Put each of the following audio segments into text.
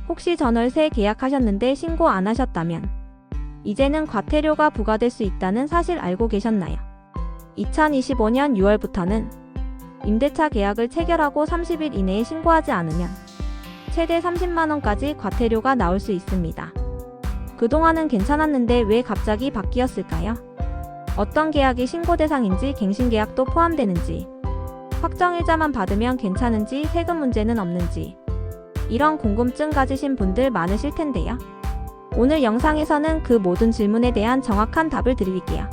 혹시 전월세 계약하셨는데 신고 안 하셨다면 이제는 과태료가 부과될 수 있다는 사실 알고 계셨나요? 2025년 6월부터는 임대차 계약을 체결하고 30일 이내에 신고하지 않으면 최대 30만원까지 과태료가 나올 수 있습니다. 그동안은 괜찮았는데 왜 갑자기 바뀌었을까요? 어떤 계약이 신고 대상인지 갱신계약도 포함되는지, 확정일자만 받으면 괜찮은지 세금 문제는 없는지, 이런 궁금증 가지신 분들 많으실 텐데요. 오늘 영상에서는 그 모든 질문에 대한 정확한 답을 드릴게요.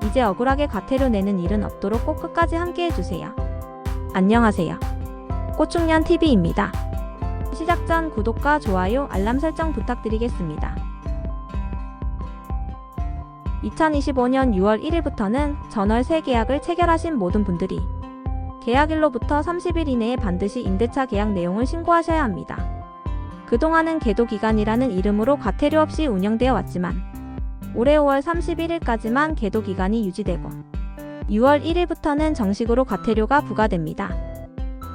이제 억울하게 과태료 내는 일은 없도록 꼭 끝까지 함께 해주세요. 안녕하세요. 꽃중년TV입니다. 시작 전 구독과 좋아요, 알람 설정 부탁드리겠습니다. 2025년 6월 1일부터는 전월세 계약을 체결하신 모든 분들이 계약일로부터 30일 이내에 반드시 임대차 계약 내용을 신고하셔야 합니다. 그동안은 계도기간이라는 이름으로 과태료 없이 운영되어 왔지만 올해 5월 31일까지만 계도기간이 유지되고 6월 1일부터는 정식으로 과태료가 부과됩니다.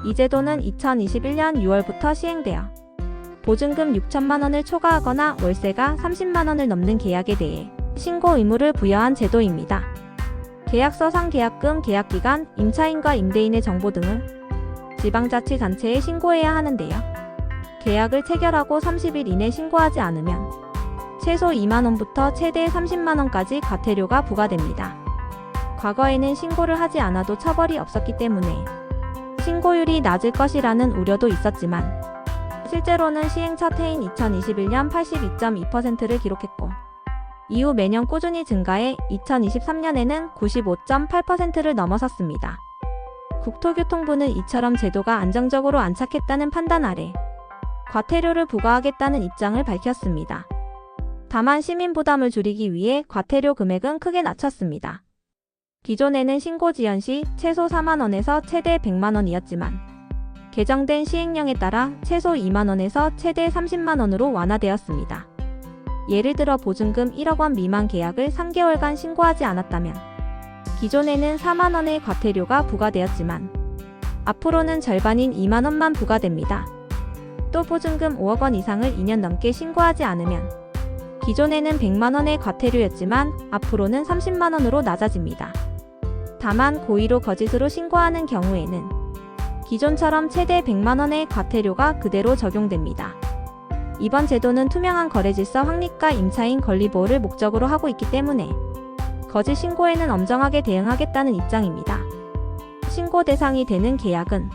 이 제도는 2021년 6월부터 시행되어 보증금 6천만원을 초과하거나 월세가 30만원을 넘는 계약에 대해 신고 의무를 부여한 제도입니다. 계약서상 계약금, 계약기간, 임차인과 임대인의 정보 등을 지방자치단체에 신고해야 하는데요. 계약을 체결하고 30일 이내 신고하지 않으면 최소 2만원부터 최대 30만원까지 과태료가 부과됩니다. 과거에는 신고를 하지 않아도 처벌이 없었기 때문에 신고율이 낮을 것이라는 우려도 있었지만 실제로는 시행 첫 해인 2021년 82.2%를 기록했고 이후 매년 꾸준히 증가해 2023년에는 95.8%를 넘어섰습니다. 국토교통부는 이처럼 제도가 안정적으로 안착했다는 판단 아래 과태료를 부과하겠다는 입장을 밝혔습니다. 다만 시민 부담을 줄이기 위해 과태료 금액은 크게 낮췄습니다. 기존에는 신고 지연 시 최소 4만원에서 최대 100만원이었지만 개정된 시행령에 따라 최소 2만원에서 최대 30만원으로 완화되었습니다. 예를 들어 보증금 1억원 미만 계약을 3개월간 신고하지 않았다면 기존에는 4만원의 과태료가 부과되었지만 앞으로는 절반인 2만원만 부과됩니다. 또 보증금 5억원 이상을 2년 넘게 신고하지 않으면 기존에는 100만원의 과태료였지만 앞으로는 30만원으로 낮아집니다. 다만 고의로 거짓으로 신고하는 경우에는 기존처럼 최대 100만원의 과태료가 그대로 적용됩니다. 이번 제도는 투명한 거래질서 확립과 임차인 권리보호를 목적으로 하고 있기 때문에 거짓 신고에는 엄정하게 대응하겠다는 입장입니다. 신고 대상이 되는 계약은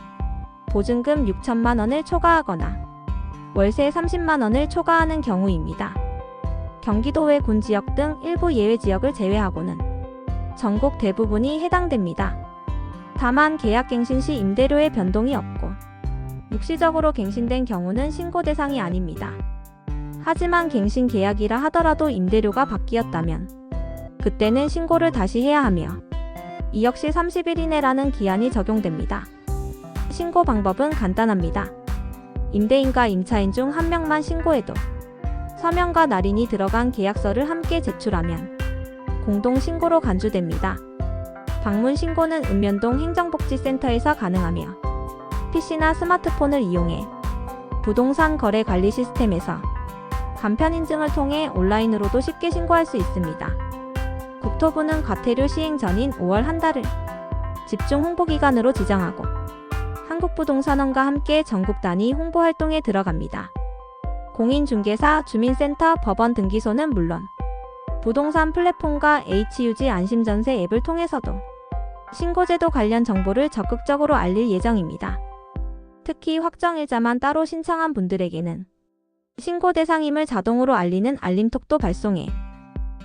보증금 6천만원을 초과하거나 월세 30만원을 초과하는 경우입니다. 경기도 외 군 지역 등 일부 예외 지역을 제외하고는 전국 대부분이 해당됩니다. 다만 계약 갱신 시 임대료의 변동이 없고 묵시적으로 갱신된 경우는 신고 대상이 아닙니다. 하지만 갱신 계약이라 하더라도 임대료가 바뀌었다면 그때는 신고를 다시 해야 하며 이 역시 30일 이내라는 기한이 적용됩니다. 신고 방법은 간단합니다. 임대인과 임차인 중 한 명만 신고해도 서명과 날인이 들어간 계약서를 함께 제출하면 공동신고로 간주됩니다. 방문 신고는 읍면동 행정복지센터에서 가능하며 PC나 스마트폰을 이용해 부동산 거래 관리 시스템에서 간편 인증을 통해 온라인으로도 쉽게 신고할 수 있습니다. 국토부는 과태료 시행 전인 5월 한 달을 집중 홍보기간으로 지정하고 한국부동산원과 함께 전국 단위 홍보 활동에 들어갑니다. 공인중개사, 주민센터, 법원 등기소는 물론 부동산 플랫폼과 HUG 안심전세 앱을 통해서도 신고제도 관련 정보를 적극적으로 알릴 예정입니다. 특히 확정일자만 따로 신청한 분들에게는 신고 대상임을 자동으로 알리는 알림톡도 발송해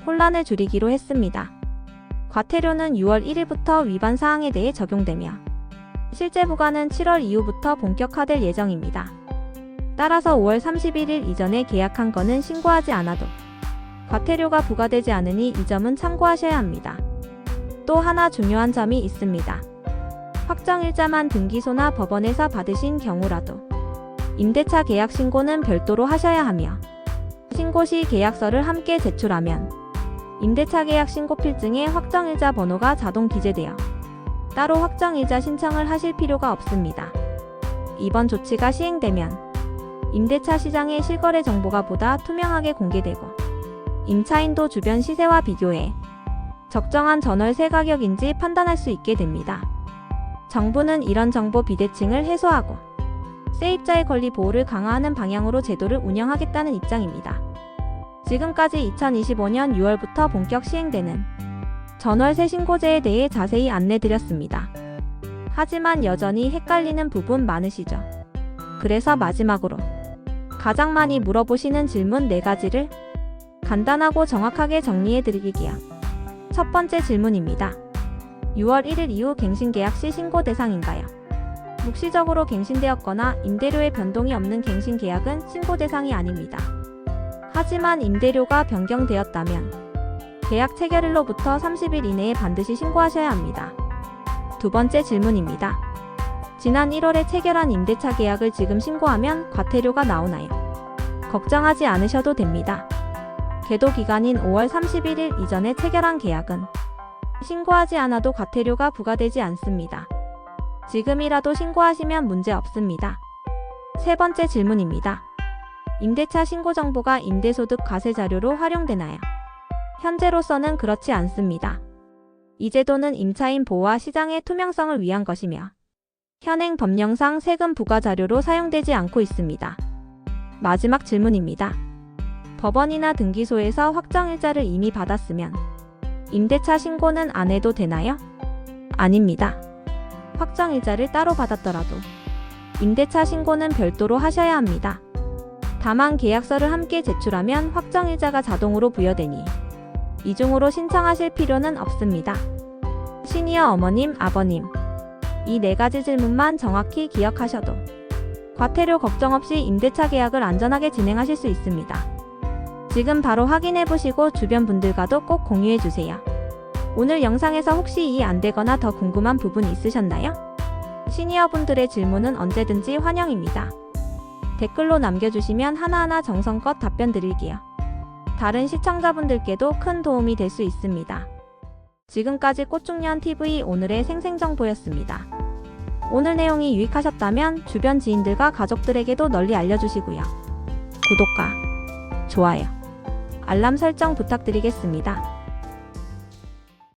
혼란을 줄이기로 했습니다. 과태료는 6월 1일부터 위반 사항에 대해 적용되며 실제 부과는 7월 이후부터 본격화될 예정입니다. 따라서 5월 31일 이전에 계약한 건은 신고하지 않아도 과태료가 부과되지 않으니 이 점은 참고하셔야 합니다. 또 하나 중요한 점이 있습니다. 확정일자만 등기소나 법원에서 받으신 경우라도 임대차 계약 신고는 별도로 하셔야 하며 신고 시 계약서를 함께 제출하면 임대차 계약 신고 필증에 확정일자 번호가 자동 기재되어 따로 확정일자 신청을 하실 필요가 없습니다. 이번 조치가 시행되면 임대차 시장의 실거래 정보가 보다 투명하게 공개되고 임차인도 주변 시세와 비교해 적정한 전월세 가격인지 판단할 수 있게 됩니다. 정부는 이런 정보 비대칭을 해소하고 세입자의 권리 보호를 강화하는 방향으로 제도를 운영하겠다는 입장입니다. 지금까지 2025년 6월부터 본격 시행되는 전월세 신고제에 대해 자세히 안내드렸습니다. 하지만 여전히 헷갈리는 부분 많으시죠? 그래서 마지막으로 가장 많이 물어보시는 질문 4가지를 간단하고 정확하게 정리해드릴게요. 첫 번째 질문입니다. 6월 1일 이후 갱신계약 시 신고 대상인가요? 묵시적으로 갱신되었거나 임대료의 변동이 없는 갱신계약은 신고 대상이 아닙니다. 하지만 임대료가 변경되었다면 계약 체결일로부터 30일 이내에 반드시 신고하셔야 합니다. 두 번째 질문입니다. 지난 1월에 체결한 임대차 계약을 지금 신고하면 과태료가 나오나요? 걱정하지 않으셔도 됩니다. 계도 기간인 5월 31일 이전에 체결한 계약은 신고하지 않아도 과태료가 부과되지 않습니다. 지금이라도 신고하시면 문제 없습니다. 세 번째 질문입니다. 임대차 신고 정보가 임대소득 과세 자료로 활용되나요? 현재로서는 그렇지 않습니다. 이 제도는 임차인 보호와 시장의 투명성을 위한 것이며 현행 법령상 세금 부과 자료로 사용되지 않고 있습니다. 마지막 질문입니다. 법원이나 등기소에서 확정일자를 이미 받았으면 임대차 신고는 안 해도 되나요? 아닙니다. 확정일자를 따로 받았더라도 임대차 신고는 별도로 하셔야 합니다. 다만 계약서를 함께 제출하면 확정일자가 자동으로 부여되니 이중으로 신청하실 필요는 없습니다. 시니어 어머님, 아버님, 이 4가지 질문만 정확히 기억하셔도 과태료 걱정 없이 임대차 계약을 안전하게 진행하실 수 있습니다. 지금 바로 확인해보시고 주변 분들과도 꼭 공유해주세요. 오늘 영상에서 혹시 이해 안되거나 더 궁금한 부분이 있으셨나요? 시니어분들의 질문은 언제든지 환영입니다. 댓글로 남겨주시면 하나하나 정성껏 답변 드릴게요. 다른 시청자분들께도 큰 도움이 될 수 있습니다. 지금까지 꽃중년TV 오늘의 생생정보였습니다. 오늘 내용이 유익하셨다면 주변 지인들과 가족들에게도 널리 알려주시고요. 구독과 좋아요, 알람 설정 부탁드리겠습니다.